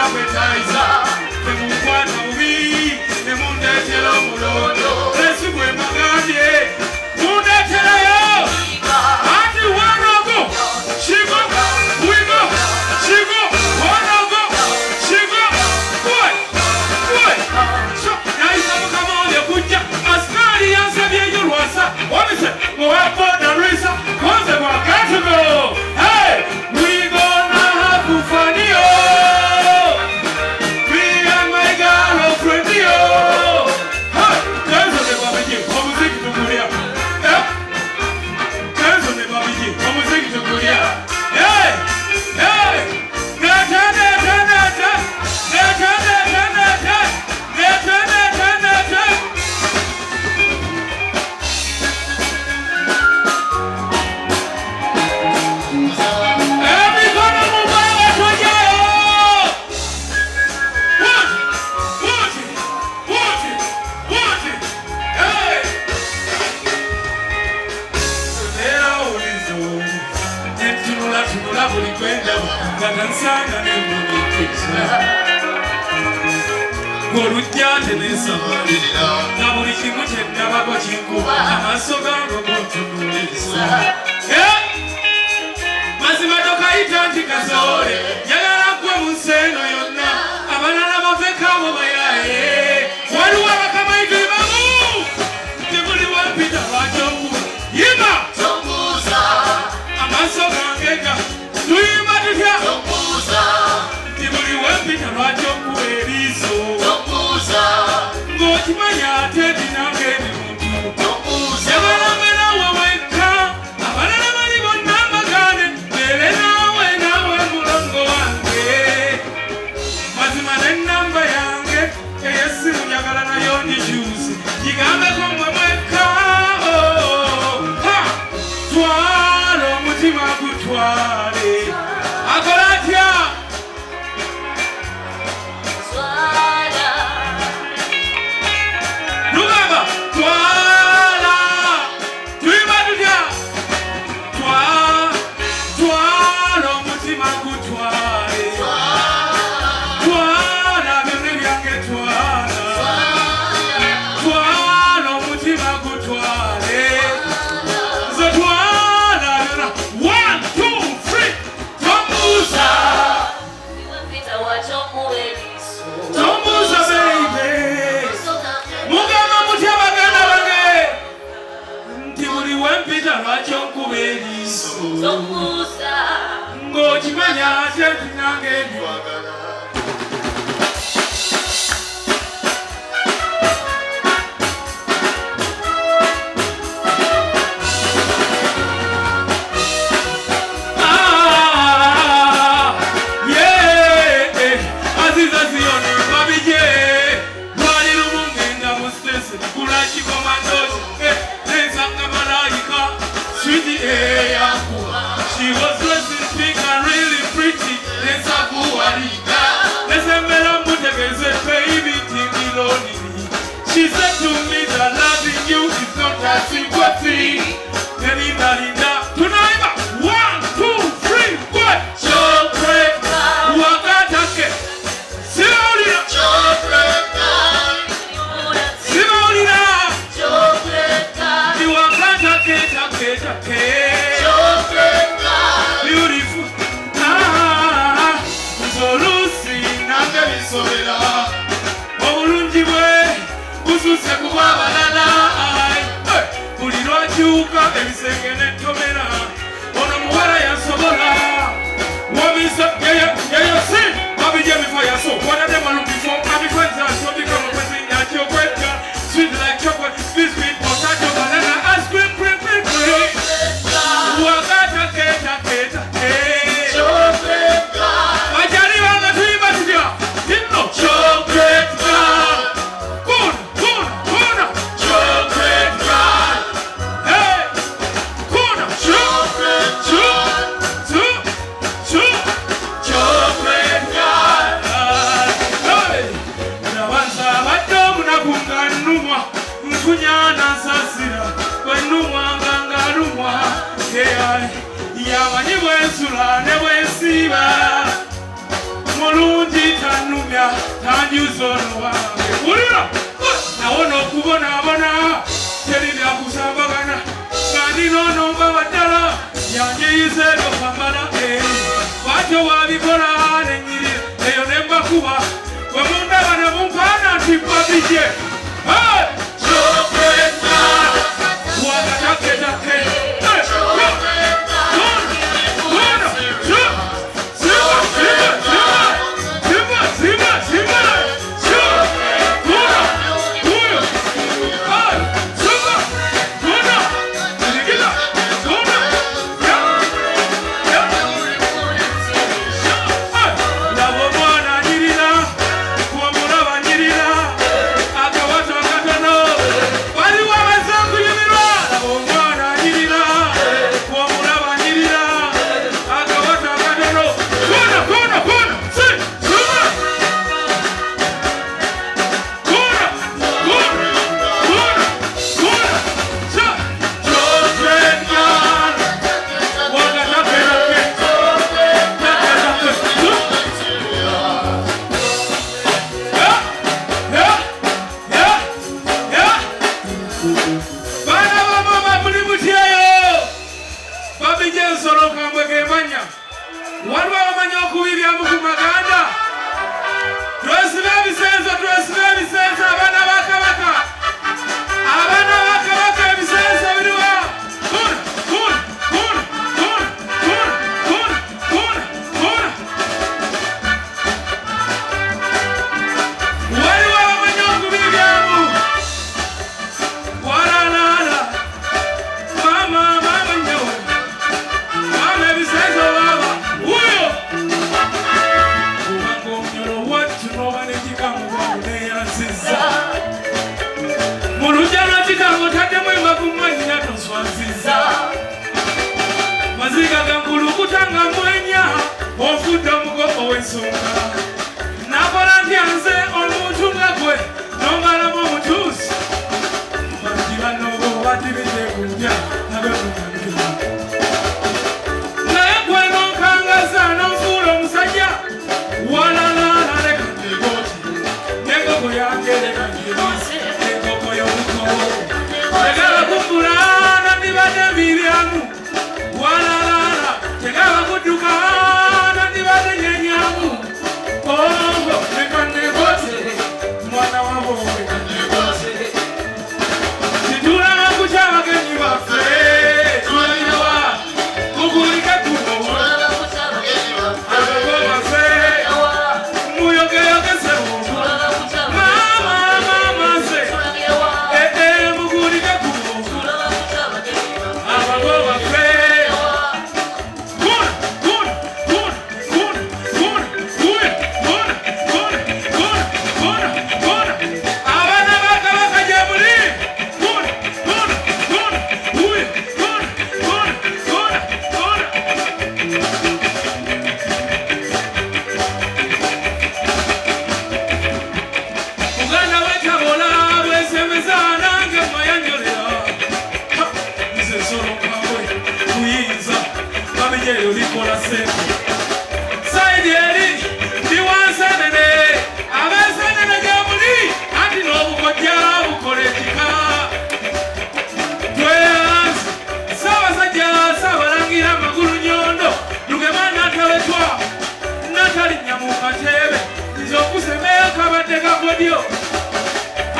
appetizer. Temukwana ubi, temundetela mulondo. Lesibwe magandye, mundetela yo. Ati wanogo, shigo, wigo, shigo, wanogo, shigo, boy. So, now you come on, you put ya. Askari yansabye yulwasa. What is it? Mohapo Darisa, what's it about? Got to go. Hey, we gonna have fun, yo. We and my girlfriend, yo. Hey, there's a baby, come sing to Korea. Yeah, there's a baby, come sing to Korea. Hey, hey, she was dressed in pink and really pretty. She said to me that loving you is not a sympathy. Tonight, 1, 2, 3, what? Chocolate, wakatake. Simolina, chocolate, Simolina, chocolate, you wakatake, chocolate, beautiful. So Lucy, nangeli sobela. Ususe kubabalala bulirwa kyuka ebisenge n'entomera ono muwala yasobola wabisa yeyasi wabijja before yaso wadde malu before before zaso bikono kwesinya kyokwetta sweet like chocolate biscuit potato banana ice cream cream wakata keta chocolate ajali wanga tuimba tutya hino chocolate yamanyi bwensula ne bwensiiba mulungi tanjuzo wange ulira nawono kubonabona teri bya kusambagana kandi nonomba waddala yanjiyize okambala bwatyo wabikola nenyirira eyo nembakuba bwe mundaba ne mumpaana nti babije wagataketake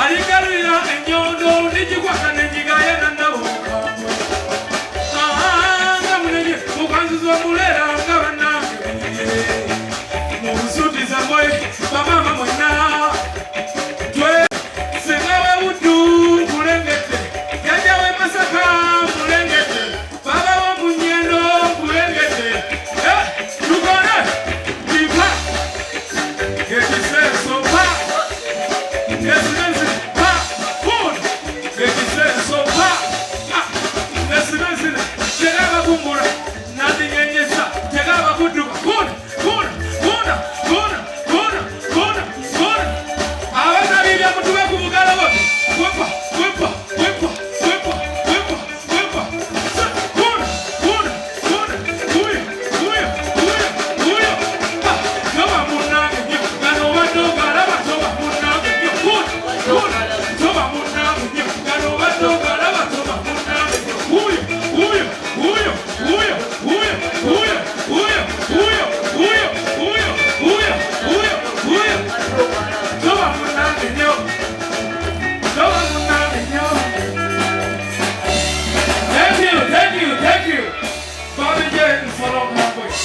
Aligarira enyondo nijigwa kanenjiga yana nabo